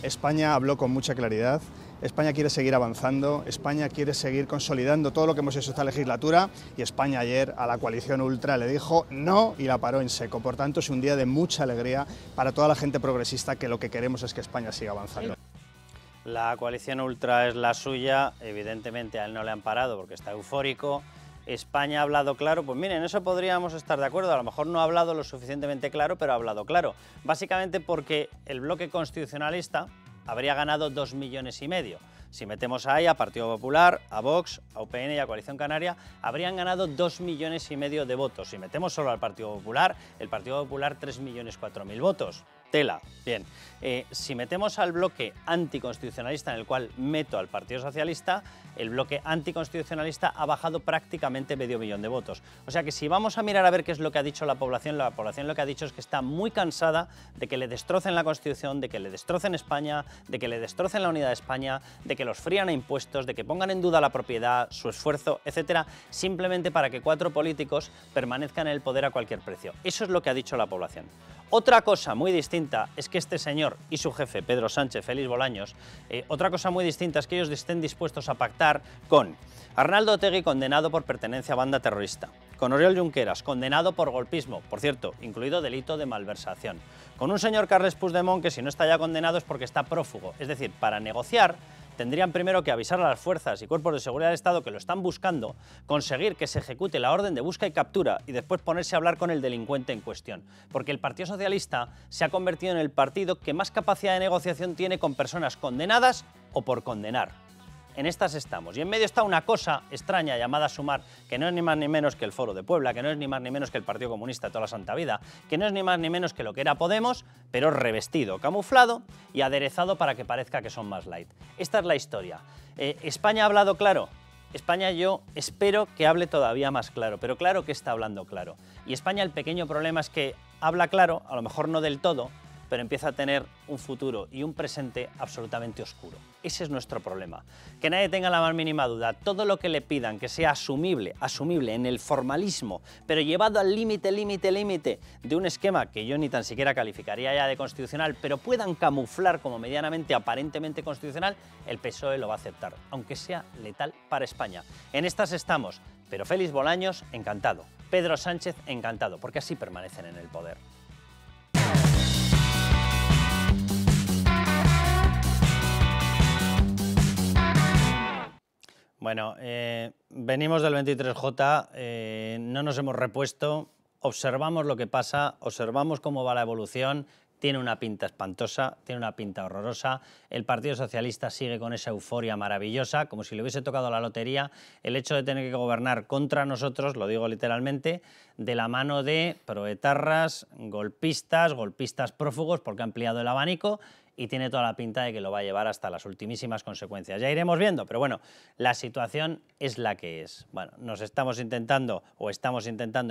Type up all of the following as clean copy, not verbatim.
España habló con mucha claridad, España quiere seguir avanzando, España quiere seguir consolidando todo lo que hemos hecho esta legislatura y España ayer a la coalición ultra le dijo no y la paró en seco. Por tanto, es un día de mucha alegría para toda la gente progresista que lo que queremos es que España siga avanzando. La coalición ultra es la suya, evidentemente a él no le han parado porque está eufórico. España ha hablado claro, pues miren, en eso podríamos estar de acuerdo, a lo mejor no ha hablado lo suficientemente claro, pero ha hablado claro. Básicamente porque el bloque constitucionalista habría ganado 2,5 millones. Si metemos ahí a Partido Popular, a Vox, a UPN y a Coalición Canaria, habrían ganado 2,5 millones de votos. Si metemos solo al Partido Popular, el Partido Popular 3.004.000 votos. Tela. Bien. Si metemos al bloque anticonstitucionalista, en el cual meto al Partido Socialista, el bloque anticonstitucionalista ha bajado prácticamente medio millón de votos. O sea que si vamos a mirar a ver qué es lo que ha dicho la población lo que ha dicho es que está muy cansada de que le destrocen la Constitución, de que le destrocen España, de que le destrocen la unidad de España, de que los frían a impuestos, de que pongan en duda la propiedad, su esfuerzo, etcétera, simplemente para que 4 políticos permanezcan en el poder a cualquier precio. Eso es lo que ha dicho la población. Otra cosa muy distinta es que este señor y su jefe, Pedro Sánchez, Félix Bolaños, otra cosa muy distinta es que ellos estén dispuestos a pactar con Arnaldo Otegi, condenado por pertenencia a banda terrorista, con Oriol Junqueras, condenado por golpismo, por cierto, incluido delito de malversación, con un señor Carles Puigdemont que si no está ya condenado es porque está prófugo. Es decir, para negociar tendrían primero que avisar a las fuerzas y cuerpos de seguridad del Estado que lo están buscando, conseguir que se ejecute la orden de busca y captura y después ponerse a hablar con el delincuente en cuestión. Porque el Partido Socialista se ha convertido en el partido que más capacidad de negociación tiene con personas condenadas o por condenar. En estas estamos. Y en medio está una cosa extraña llamada Sumar, que no es ni más ni menos que el Foro de Puebla, que no es ni más ni menos que el Partido Comunista de toda la santa vida, que no es ni más ni menos que lo que era Podemos, pero revestido, camuflado y aderezado para que parezca que son más light. Esta es la historia. ¿España ha hablado claro? España yo espero que hable todavía más claro, pero claro que está hablando claro. Y España el pequeño problema es que habla claro, a lo mejor no del todo, pero empieza a tener un futuro y un presente absolutamente oscuro. Ese es nuestro problema. Que nadie tenga la más mínima duda, todo lo que le pidan que sea asumible en el formalismo, pero llevado al límite de un esquema que yo ni tan siquiera calificaría ya de constitucional, pero puedan camuflar como medianamente, aparentemente constitucional, el PSOE lo va a aceptar, aunque sea letal para España. En estas estamos, pero Félix Bolaños, encantado. Pedro Sánchez, encantado, porque así permanecen en el poder. Bueno, venimos del 23J, no nos hemos repuesto, observamos lo que pasa, observamos cómo va la evolución, tiene una pinta espantosa, tiene una pinta horrorosa, el Partido Socialista sigue con esa euforia maravillosa, como si le hubiese tocado la lotería, el hecho de tener que gobernar contra nosotros, lo digo literalmente, de la mano de proetarras, golpistas prófugos, porque ha ampliado el abanico, y tiene toda la pinta de que lo va a llevar hasta las ultimísimas consecuencias. Ya iremos viendo, pero bueno, la situación es la que es. Bueno, estamos intentando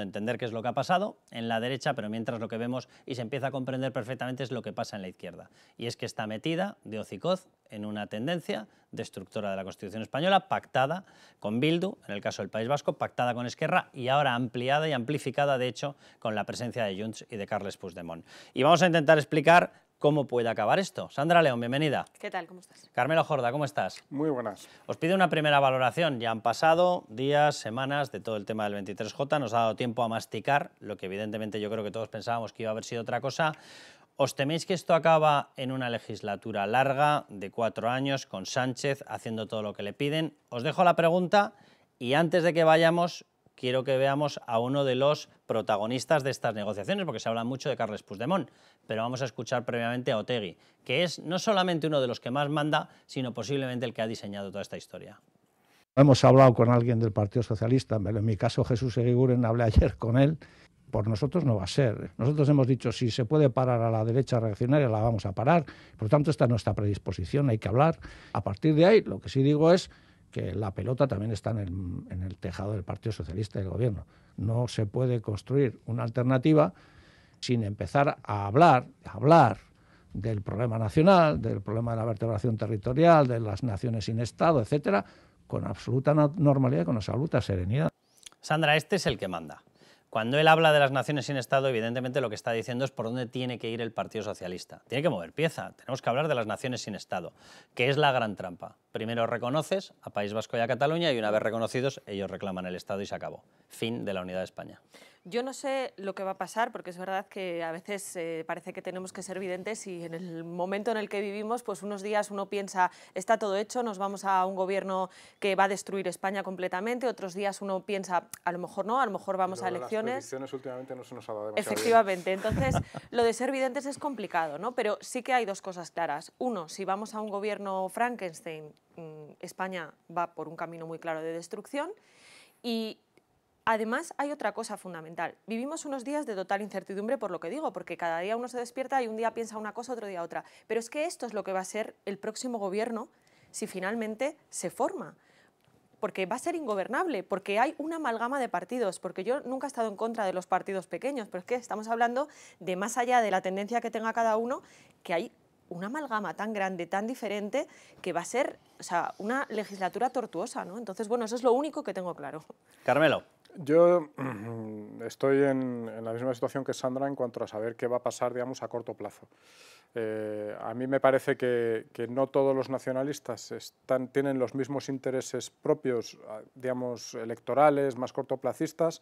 entender qué es lo que ha pasado en la derecha, pero mientras lo que vemos y se empieza a comprender perfectamente es lo que pasa en la izquierda. Y es que está metida de hocicoz en una tendencia destructora de la Constitución española, pactada con Bildu, en el caso del País Vasco, pactada con Esquerra y ahora ampliada y amplificada, de hecho, con la presencia de Junts y de Carles Puigdemont. Y vamos a intentar explicar ¿cómo puede acabar esto? Sandra León, bienvenida. ¿Qué tal? ¿Cómo estás? Carmelo Jorda, ¿cómo estás? Muy buenas. Os pido una primera valoración. Ya han pasado días, semanas de todo el tema del 23J. Nos ha dado tiempo a masticar, lo que evidentemente yo creo que todos pensábamos que iba a haber sido otra cosa. ¿Os teméis que esto acaba en una legislatura larga de 4 años con Sánchez haciendo todo lo que le piden? Os dejo la pregunta y antes de que vayamos quiero que veamos a uno de los protagonistas de estas negociaciones, porque se habla mucho de Carles Puigdemont, pero vamos a escuchar previamente a Otegi, que es no solamente uno de los que más manda, sino posiblemente el que ha diseñado toda esta historia. Hemos hablado con alguien del Partido Socialista, en mi caso Jesús Eguiguren, hablé ayer con él, por nosotros no va a ser. Nosotros hemos dicho, si se puede parar a la derecha reaccionaria, la vamos a parar, por lo tanto esta es nuestra predisposición, hay que hablar. A partir de ahí, lo que sí digo es que la pelota también está en el tejado del Partido Socialista y del Gobierno. No se puede construir una alternativa sin empezar a hablar del problema nacional, del problema de la vertebración territorial, de las naciones sin Estado, etcétera, con absoluta normalidad y con absoluta serenidad. Sandra, este es el que manda. Cuando él habla de las naciones sin Estado, evidentemente lo que está diciendo es por dónde tiene que ir el Partido Socialista. Tiene que mover pieza. Tenemos que hablar de las naciones sin Estado, que es la gran trampa. Primero reconoces a País Vasco y a Cataluña y una vez reconocidos, ellos reclaman el Estado y se acabó. Fin de la unidad de España. Yo no sé lo que va a pasar, porque es verdad que a veces parece que tenemos que ser videntes y en el momento en el que vivimos, pues unos días uno piensa, está todo hecho, nos vamos a un gobierno que va a destruir España completamente, otros días uno piensa, a lo mejor no, a lo mejor vamos a elecciones. Las predicciones últimamente no se nos ha dado demasiado Efectivamente, entonces lo de ser videntes es complicado, ¿no? Pero sí que hay dos cosas claras. Uno, si vamos a un gobierno Frankenstein, España va por un camino muy claro de destrucción y además, hay otra cosa fundamental. Vivimos unos días de total incertidumbre por lo que digo, porque cada día uno se despierta y un día piensa una cosa, otro día otra. Pero es que esto es lo que va a ser el próximo gobierno si finalmente se forma. Porque va a ser ingobernable, porque hay una amalgama de partidos, porque yo nunca he estado en contra de los partidos pequeños, pero es que estamos hablando de más allá de la tendencia que tenga cada uno, que hay una amalgama tan grande, tan diferente, que va a ser, o sea, una legislatura tortuosa, ¿no? Entonces, bueno, eso es lo único que tengo claro. Carmelo. Yo estoy en la misma situación que Sandra en cuanto a saber qué va a pasar, digamos, a corto plazo. A mí me parece que no todos los nacionalistas tienen los mismos intereses propios, digamos, electorales, más cortoplacistas,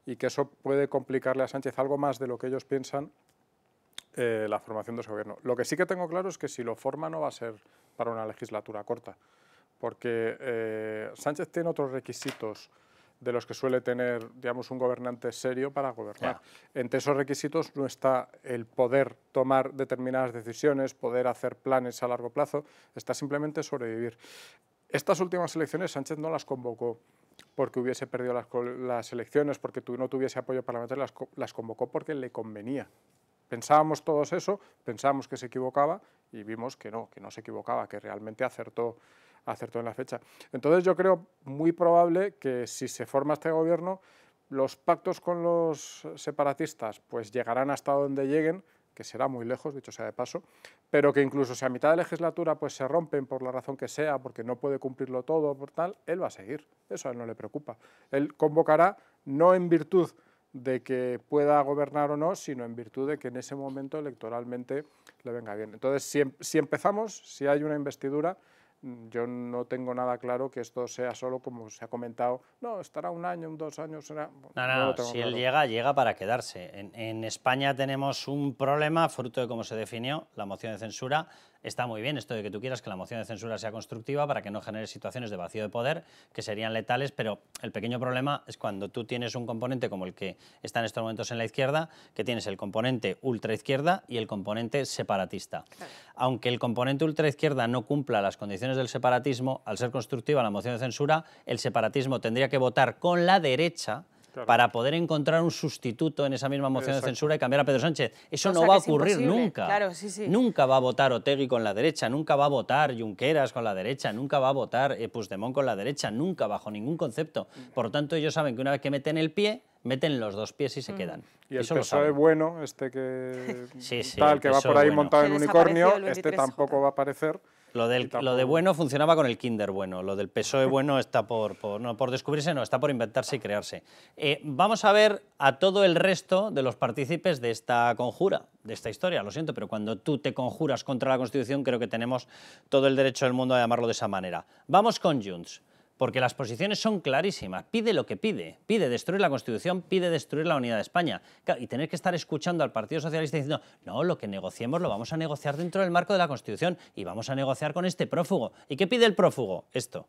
y que eso puede complicarle a Sánchez algo más de lo que ellos piensan la formación de ese gobierno. Lo que sí que tengo claro es que si lo forma no va a ser para una legislatura corta, porque Sánchez tiene otros requisitos de los que suele tener, digamos, un gobernante serio para gobernar. Entre esos requisitos no está el poder tomar determinadas decisiones, poder hacer planes a largo plazo, está simplemente sobrevivir. Estas últimas elecciones Sánchez no las convocó porque hubiese perdido las elecciones, porque no tuviese apoyo parlamentario, las convocó porque le convenía. Pensábamos todos eso, pensábamos que se equivocaba y vimos que no se equivocaba, que realmente acertó en la fecha. Entonces yo creo muy probable que si se forma este gobierno, los pactos con los separatistas pues llegarán hasta donde lleguen, que será muy lejos, dicho sea de paso, pero que incluso si a mitad de legislatura pues se rompen por la razón que sea, porque no puede cumplirlo todo, por tal, él va a seguir, eso a él no le preocupa. Él convocará no en virtud de que pueda gobernar o no, sino en virtud de que en ese momento electoralmente le venga bien. Entonces, si empezamos, si hay una investidura, yo no tengo nada claro que esto sea solo, como se ha comentado, no, estará un año, 2 años, será... No, si él llega para quedarse. En España tenemos un problema, fruto de cómo se definió la moción de censura. Está muy bien esto de que tú quieras que la moción de censura sea constructiva para que no genere situaciones de vacío de poder que serían letales, pero el pequeño problema es cuando tú tienes un componente como el que está en estos momentos en la izquierda, que tienes el componente ultraizquierda y el componente separatista. Claro. Aunque el componente ultraizquierda no cumpla las condiciones del separatismo, al ser constructiva la moción de censura, el separatismo tendría que votar con la derecha, claro, para poder encontrar un sustituto en esa misma moción de censura y cambiar a Pedro Sánchez. Eso no va a ocurrir nunca. Claro, sí. Nunca va a votar Otegi con la derecha, nunca va a votar Junqueras con la derecha, nunca va a votar Puigdemont con la derecha, nunca, bajo ningún concepto. Por lo tanto, ellos saben que una vez que meten el pie, meten los dos pies y se quedan. Y el PSOE bueno, que va por ahí montado en unicornio, tampoco va a aparecer. Lo de bueno funcionaba con el Kinder bueno, lo del PSOE bueno está no por descubrirse, no, está por inventarse y crearse. Vamos a ver a todo el resto de los partícipes de esta conjura, de esta historia, lo siento, pero cuando tú te conjuras contra la Constitución creo que tenemos todo el derecho del mundo a llamarlo de esa manera. Vamos con Junts, porque las posiciones son clarísimas, pide lo que pide destruir la Constitución, pide destruir la unidad de España, y tener que estar escuchando al Partido Socialista diciendo, no, lo que negociemos lo vamos a negociar dentro del marco de la Constitución y vamos a negociar con este prófugo. ¿Y qué pide el prófugo? Esto.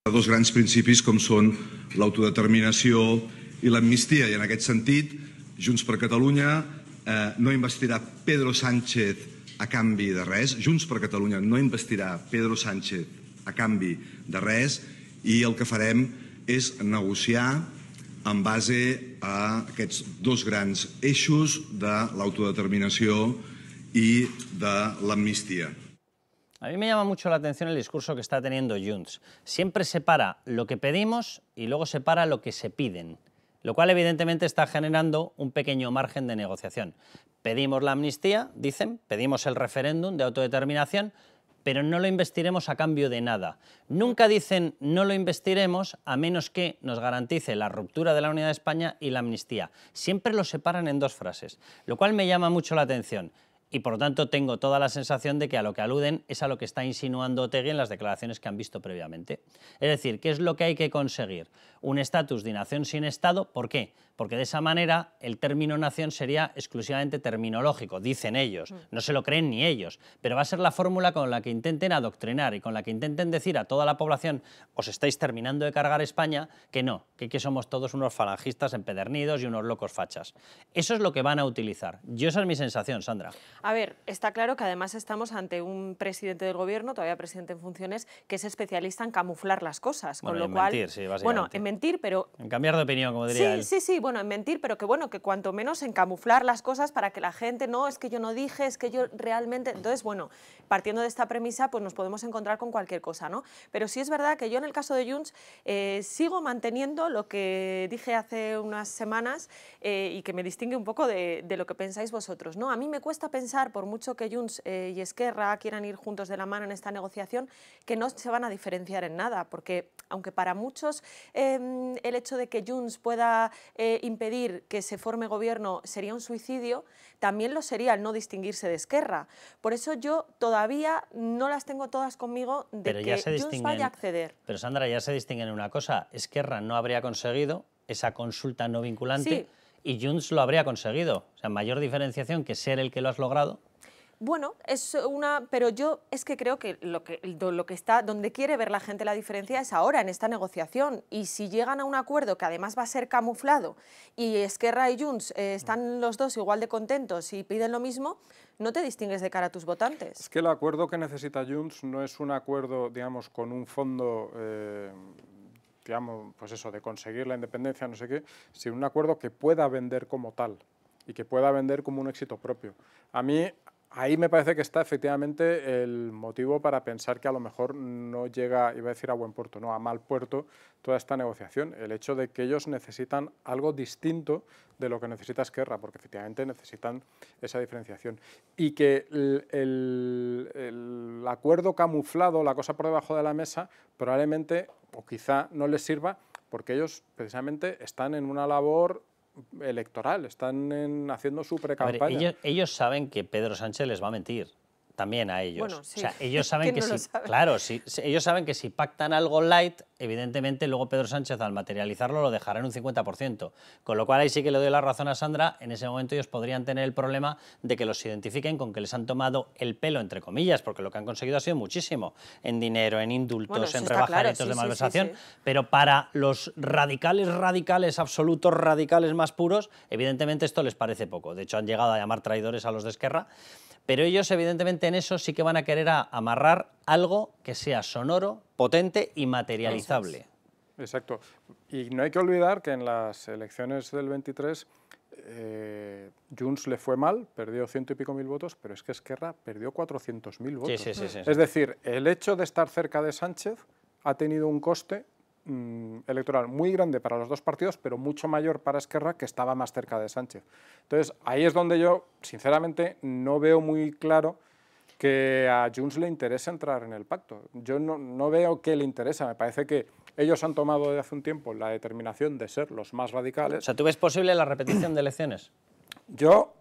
Dos grans principis com són l'autodeterminació i l'amnistia, i en aquest sentit, Junts per Catalunya no investirà Pedro Sánchez a canvi de res, Junts per Catalunya no investirà Pedro Sánchez a canvi de res, i el que farem és negociar en base a aquests dos grans eixos de l'autodeterminació i de l'amnistia. A mí me llama mucho la atención el discurso que está teniendo Junts. Siempre separa lo que pedimos y luego separa lo que se piden, lo cual evidentemente está generando un pequeño margen de negociación. Pedimos la amnistía, dicen, pedimos el referéndum de autodeterminación, pero no lo investiremos a cambio de nada. Nunca dicen no lo investiremos a menos que nos garantice la ruptura de la unidad de España y la amnistía. Siempre lo separan en dos frases, lo cual me llama mucho la atención. Y por lo tanto tengo toda la sensación de que a lo que aluden es a lo que está insinuando Otegi en las declaraciones que han visto previamente. Es decir, ¿qué es lo que hay que conseguir? Un estatus de nación sin Estado. ¿Por qué? Porque de esa manera el término nación sería exclusivamente terminológico, dicen ellos, no se lo creen ni ellos, pero va a ser la fórmula con la que intenten adoctrinar y con la que intenten decir a toda la población: os estáis terminando de cargar España, que no, que somos todos unos falangistas empedernidos y unos locos fachas. Eso es lo que van a utilizar. Esa es mi sensación, Sandra. A ver, está claro que además estamos ante un presidente del gobierno, todavía presidente en funciones, que es especialista en camuflar las cosas, Bueno, con lo cual, mentir, sí, básicamente. bueno, en mentir, pero en cambiar de opinión, como diría él. Sí, bueno, en mentir, pero que cuanto menos en camuflar las cosas para que la gente, no, es que yo no dije, es que yo realmente... Entonces, bueno, partiendo de esta premisa, pues nos podemos encontrar con cualquier cosa, ¿no? Pero sí es verdad que yo en el caso de Junts sigo manteniendo lo que dije hace unas semanas y que me distingue un poco de lo que pensáis vosotros, ¿no? A mí me cuesta pensar, por mucho que Junts y Esquerra quieran ir juntos de la mano en esta negociación, que no se van a diferenciar en nada, porque aunque para muchos el hecho de que Junts pueda impedir que se forme gobierno sería un suicidio, también lo sería el no distinguirse de Esquerra. Por eso yo todavía no las tengo todas conmigo de pero que Junts vaya a acceder. Pero Sandra, ya se distinguen en una cosa: Esquerra no habría conseguido esa consulta no vinculante, y Junts lo habría conseguido. O sea, mayor diferenciación que ser el que lo has logrado. Bueno, es una, pero yo es que creo que lo que está, donde quiere ver la gente la diferencia es ahora, en esta negociación. Y si llegan a un acuerdo que además va a ser camuflado y Esquerra y Junts están los dos igual de contentos y piden lo mismo, no te distingues de cara a tus votantes. Es que el acuerdo que necesita Junts no es un acuerdo, digamos, con un fondo... digamos, pues eso, de conseguir la independencia, no sé qué, sino un acuerdo que pueda vender como tal y que pueda vender como un éxito propio. A mí, ahí me parece que está efectivamente el motivo para pensar que a lo mejor no llega, iba a decir a buen puerto, no, a mal puerto toda esta negociación. El hecho de que ellos necesitan algo distinto de lo que necesita Esquerra, porque efectivamente necesitan esa diferenciación. Y que el acuerdo camuflado, la cosa por debajo de la mesa, probablemente, o quizá no les sirva, porque ellos precisamente están en una labor electoral, están haciendo su pre-campaña. Ellos saben que Pedro Sánchez les va a mentir, también a ellos. Bueno, sí. O sea, ellos saben que ellos saben que si pactan algo light, evidentemente luego Pedro Sánchez al materializarlo lo dejará en un 50%. Con lo cual ahí sí que le doy la razón a Sandra, en ese momento ellos podrían tener el problema de que los identifiquen con que les han tomado el pelo, entre comillas, porque lo que han conseguido ha sido muchísimo, en dinero, en indultos, bueno, en rebajaditos de malversación, pero para los radicales, absolutos radicales más puros, evidentemente esto les parece poco. De hecho han llegado a llamar traidores a los de Esquerra. Pero ellos, evidentemente, en eso sí que van a querer amarrar algo que sea sonoro, potente y materializable. Exacto. Y no hay que olvidar que en las elecciones del 23 Junts le fue mal, perdió 100 y pico mil votos, pero es que Esquerra perdió 400.000 votos. Sí. Es decir, el hecho de estar cerca de Sánchez ha tenido un coste electoral muy grande para los dos partidos, pero mucho mayor para Esquerra, que estaba más cerca de Sánchez. Entonces, ahí es donde yo, sinceramente, no veo muy claro que a Junts le interese entrar en el pacto. Yo no veo que le interesa, me parece que ellos han tomado desde hace un tiempo la determinación de ser los más radicales. O sea, ¿tú ves posible la repetición de elecciones? Yo,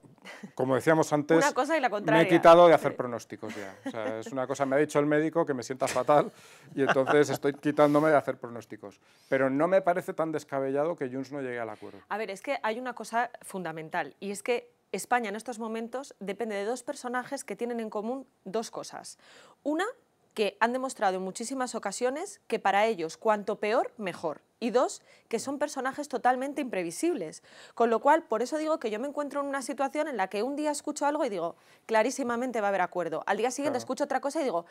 como decíamos antes, una cosa y la contraria. me he quitado de hacer pronósticos ya. O sea, es una cosa, me ha dicho el médico que me sienta fatal y entonces estoy quitándome de hacer pronósticos. Pero no me parece tan descabellado que Junts no llegue al acuerdo. A ver, es que hay una cosa fundamental y es que España en estos momentos depende de dos personajes que tienen en común dos cosas. Una, que han demostrado en muchísimas ocasiones que para ellos cuanto peor, mejor. Y dos, que son personajes totalmente imprevisibles. Con lo cual, por eso digo que yo me encuentro en una situación en la que un día escucho algo y digo, clarísimamente va a haber acuerdo. Al día siguiente escucho otra cosa y digo,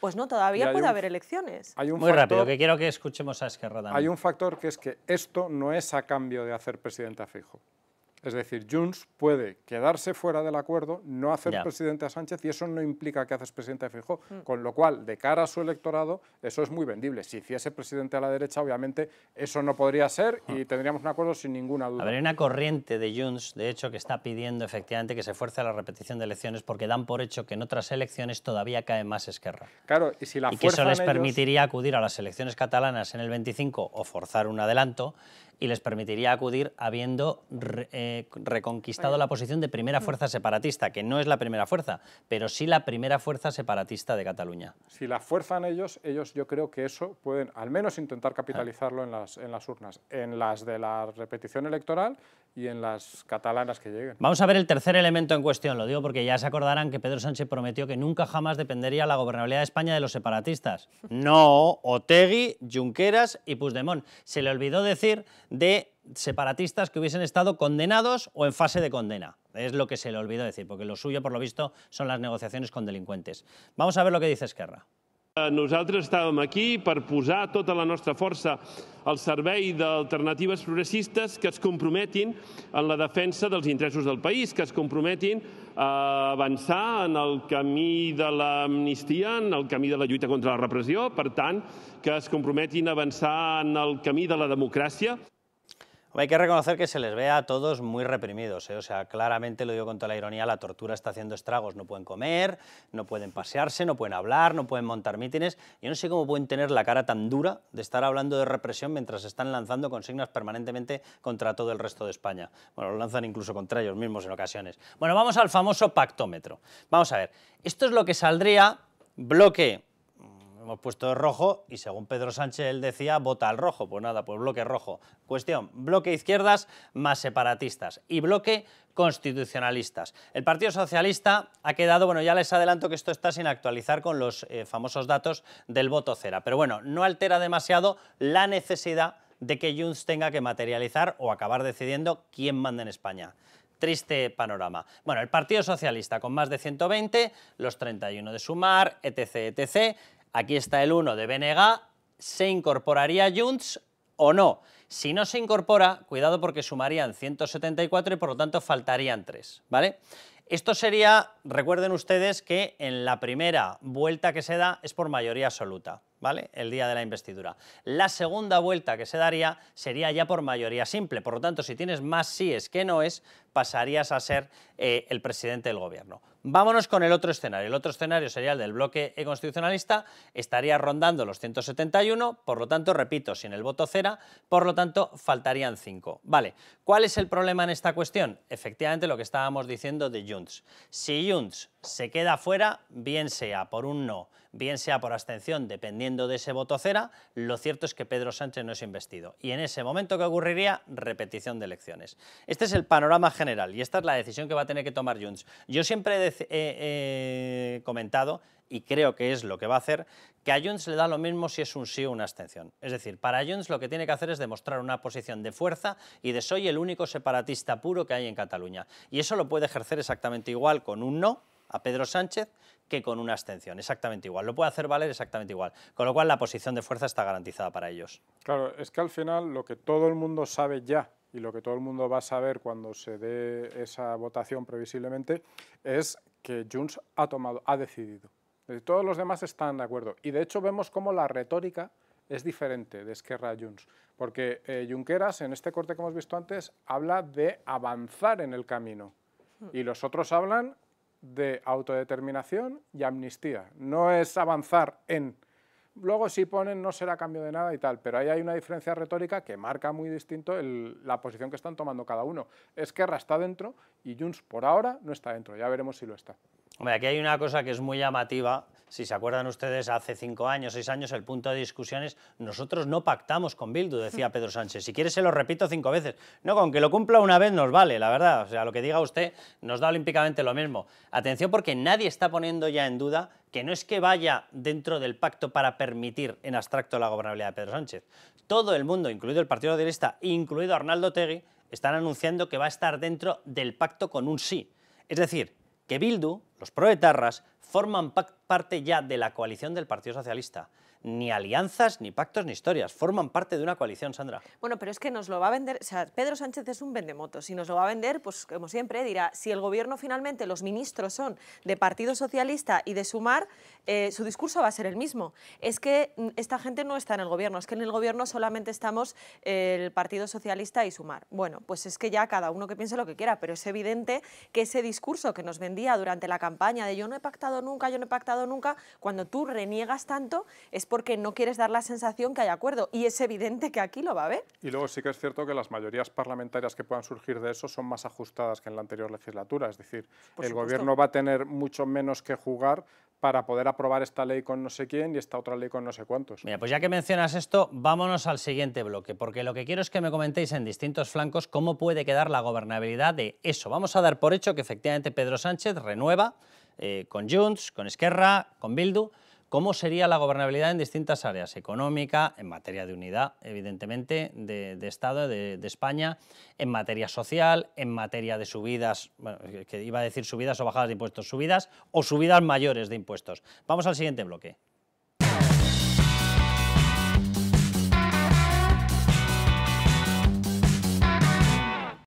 pues no, todavía puede haber elecciones. Muy rápido, que quiero que escuchemos a Esquerra también. Hay un factor que es que esto no es a cambio de hacer presidente a Feijóo. Es decir, Junts puede quedarse fuera del acuerdo, no hacer Ya. presidente a Sánchez, y eso no implica que haces presidente a Feijóo. Con lo cual, de cara a su electorado, eso es muy vendible. Si hiciese presidente a la derecha, obviamente, eso no podría ser y tendríamos un acuerdo sin ninguna duda. A ver, hay una corriente de Junts, de hecho, que está pidiendo efectivamente que se fuerce a la repetición de elecciones porque dan por hecho que en otras elecciones todavía cae más Esquerra. Claro, y si la Y que eso fuerzan les ellos, permitiría acudir a las elecciones catalanas en el 25 o forzar un adelanto, y les permitiría acudir habiendo reconquistado la posición de primera fuerza separatista, que no es la primera fuerza, pero sí la primera fuerza separatista de Cataluña. si la fuerzan ellos yo creo que eso pueden al menos intentar capitalizarlo en las urnas, en las de la repetición electoral y en las catalanas que lleguen. Vamos a ver el tercer elemento en cuestión, lo digo porque ya se acordarán que Pedro Sánchez prometió que nunca jamás dependería la gobernabilidad de España de los separatistas. No, Otegi, Junqueras y Puigdemont. Se le olvidó decir de separatistas que hubiesen estado condenados o en fase de condena. Es lo que se le olvidó decir, porque lo suyo, por lo visto, son las negociaciones con delincuentes. Vamos a ver lo que dice Esquerra. Nosaltres estàvem aquí per posar tota la nostra força al servei d'alternatives progressistes que es comprometin en la defensa dels interessos del país, que es comprometin a avançar en el camí de l'amnistia, en el camí de la lluita contra la repressió, per tant, que es comprometin a avançar en el camí de la democràcia. Hay que reconocer que se les ve a todos muy reprimidos, ¿eh? O sea, claramente, lo digo con toda la ironía, la tortura está haciendo estragos. No pueden comer, no pueden pasearse, no pueden hablar, no pueden montar mítines. Yo no sé cómo pueden tener la cara tan dura de estar hablando de represión mientras están lanzando consignas permanentemente contra todo el resto de España. Bueno, lo lanzan incluso contra ellos mismos en ocasiones. Bueno, vamos al famoso pactómetro. Vamos a ver, esto es lo que saldría bloque. Hemos puesto de rojo y según Pedro Sánchez él decía vota al rojo, pues nada, pues bloque rojo. Cuestión, bloque izquierdas más separatistas y bloque constitucionalistas. El Partido Socialista ha quedado, bueno, ya les adelanto que esto está sin actualizar con los famosos datos del voto cera, pero bueno, no altera demasiado la necesidad de que Junts tenga que materializar o acabar decidiendo quién manda en España. Triste panorama. Bueno, el Partido Socialista con más de 120, los 31 de Sumar, etc., etc., aquí está el 1 de BNG, ¿se incorporaría Junts o no? Si no se incorpora, cuidado porque sumarían 174 y por lo tanto faltarían 3, ¿vale? Esto sería, recuerden ustedes que en la primera vuelta que se da es por mayoría absoluta, ¿vale? El día de la investidura. La segunda vuelta que se daría sería ya por mayoría simple, por lo tanto, si tienes más síes que noes, pasarías a ser el presidente del gobierno. Vámonos con el otro escenario. El otro escenario sería el del bloque constitucionalista, estaría rondando los 171, por lo tanto, repito, sin el voto cera, por lo tanto, faltarían 5. Vale, ¿cuál es el problema en esta cuestión? Efectivamente, lo que estábamos diciendo de Junts. Si Junts se queda fuera, bien sea por un no, bien sea por abstención, dependiendo de ese voto cera, lo cierto es que Pedro Sánchez no es investido. Y en ese momento, ¿qué ocurriría? Repetición de elecciones. Este es el panorama general y esta es la decisión que va a tener que tomar Junts. Yo siempre he comentado, y creo que es lo que va a hacer, que a Junts le da lo mismo si es un sí o una abstención. Es decir, para Junts lo que tiene que hacer es demostrar una posición de fuerza y de soy el único separatista puro que hay en Cataluña. Y eso lo puede ejercer exactamente igual con un no a Pedro Sánchez que con una abstención, exactamente igual. Lo puede hacer valer exactamente igual. Con lo cual la posición de fuerza está garantizada para ellos. Claro, es que al final lo que todo el mundo sabe ya y lo que todo el mundo va a saber cuando se dé esa votación previsiblemente es que Junts ha decidido. Todos los demás están de acuerdo. Y de hecho vemos cómo la retórica es diferente de Esquerra a Junts. Porque Junqueras, en este corte que hemos visto antes, habla de avanzar en el camino. Y los otros hablan de autodeterminación y amnistía. No es avanzar en... Luego si ponen no será cambio de nada y tal, pero ahí hay una diferencia retórica que marca muy distinto la posición que están tomando cada uno. Esquerra está dentro y Junts por ahora no está dentro, ya veremos si lo está. Hombre, aquí hay una cosa que es muy llamativa. Si se acuerdan ustedes, hace 5 años, 6 años, el punto de discusión es nosotros no pactamos con Bildu, decía Pedro Sánchez. Si quiere se lo repito 5 veces. No, con que lo cumpla una vez nos vale, la verdad. O sea, lo que diga usted nos da olímpicamente lo mismo. Atención porque nadie está poniendo ya en duda que no es que vaya dentro del pacto para permitir en abstracto la gobernabilidad de Pedro Sánchez. Todo el mundo, incluido el Partido Socialista, incluido Arnaldo Otegi, están anunciando que va a estar dentro del pacto con un sí. Es decir, que Bildu, los proetarras, forman parte ya de la coalición del Partido Socialista. Ni alianzas, ni pactos, ni historias. Forman parte de una coalición, Sandra. Bueno, pero es que nos lo va a vender, o sea, Pedro Sánchez es un vendemotos y nos lo va a vender, pues como siempre, dirá, si el gobierno finalmente, los ministros son de Partido Socialista y de Sumar, su discurso va a ser el mismo. Es que esta gente no está en el gobierno, es que en el gobierno solamente estamos el Partido Socialista y Sumar. Bueno, pues es que ya cada uno que piense lo que quiera, pero es evidente que ese discurso que nos vendía durante la campaña de yo no he pactado nunca, cuando tú reniegas tanto es porque no quieres dar la sensación que hay acuerdo, y es evidente que aquí lo va a haber. Y luego sí que es cierto que las mayorías parlamentarias que puedan surgir de eso son más ajustadas que en la anterior legislatura, es decir, el gobierno va a tener mucho menos que jugar para poder aprobar esta ley con no sé quién y esta otra ley con no sé cuántos. Mira, pues ya que mencionas esto, vámonos al siguiente bloque, porque lo que quiero es que me comentéis en distintos flancos cómo puede quedar la gobernabilidad de eso. Vamos a dar por hecho que efectivamente Pedro Sánchez renueva con Junts, con Esquerra, con Bildu. ¿Cómo sería la gobernabilidad en distintas áreas? Económica, en materia de unidad, evidentemente, de Estado, de España, en materia social, en materia de subidas, bueno, que iba a decir subidas o bajadas de impuestos, subidas o subidas mayores de impuestos. Vamos al siguiente bloque.